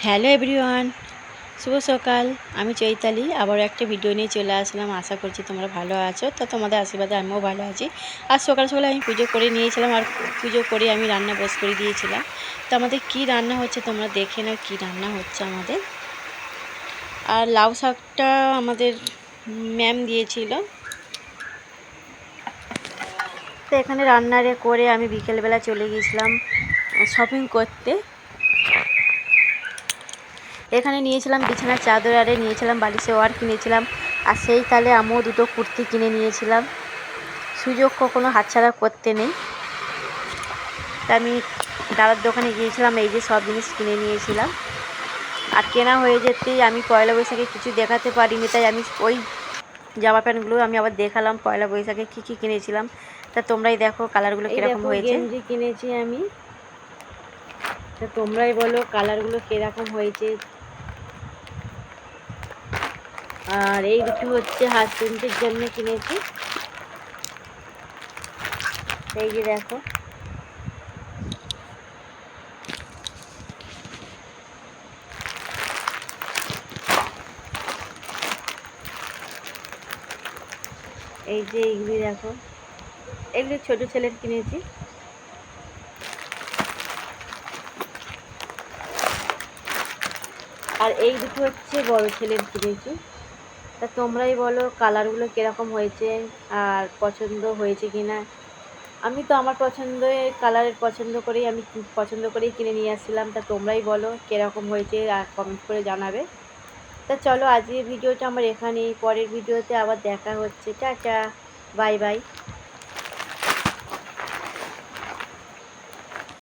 Hello everyone, শুভ সকাল। আমি চৈতালি আবার একটা ভিডিও নিয়ে চলে আসলাম। আশা করছি তোমরা ভালো আছো। তো তোমাদের আশীর্বাদে আমিও ভালো আছি। আর সকাল সকালে আমি পুজো করে নিয়েছিলাম, আর পুজো করে আমি রান্না বস করে দিয়েছিলাম। তো আমাদের কি রান্না হচ্ছে তোমরা দেখে নাও, কী রান্না হচ্ছে আমাদের। আর লাউ শাকটা আমাদের ম্যাম দিয়েছিল। তো এখানে রান্নারে করে আমি বিকেলবেলা চলে গিয়েছিলাম শপিং করতে। এখানে নিয়েছিলাম বিছানার চাদর, আরে নিয়েছিলাম বালিশে ওয়ার কিনেছিলাম। আর সেই তালে আমিও দুটো কুর্তি কিনে নিয়েছিলাম। সুযোগ কখনো হাতছাড়া করতে নেই। তা আমি দাদার দোকানে গিয়েছিলাম, এই যে সব জিনিস কিনে নিয়েছিলাম। আর কেনা হয়ে যেতেই আমি পয়লা বৈশাখে কিছু দেখাতে পারিনি, তাই আমি ওই জামা প্যান্টগুলো আমি আবার দেখালাম পয়লা বৈশাখে কী কী কিনেছিলাম। তা তোমরাই দেখো কালারগুলো কীরকম হয়েছে। গেঞ্জি কিনেছি আমি, তা তোমরাই বলো কালারগুলো কীরকম হয়েছে। আর এই দুটো হচ্ছে হাজবেন্ডের জন্য কিনেছি। এই যে দেখো, এই যে এইগুলি দেখো, এগুলি ছোট ছেলের কিনেছি। আর এই দুটো হচ্ছে বড় ছেলের কিনেছি। তা তোমরাই বলো কালারগুলো কীরকম হয়েছে আর পছন্দ হয়েছে কি না। আমি তো আমার কালারের পছন্দ করেই কিনে নিয়ে আসছিলাম। তা তোমরাই বলো কীরকম হয়েছে আর কমেন্ট করে জানাবে। তা চলো আজকের ভিডিওটা আমার এখানেই, পরের ভিডিওতে আবার দেখা হচ্ছে। Tata, bye bye.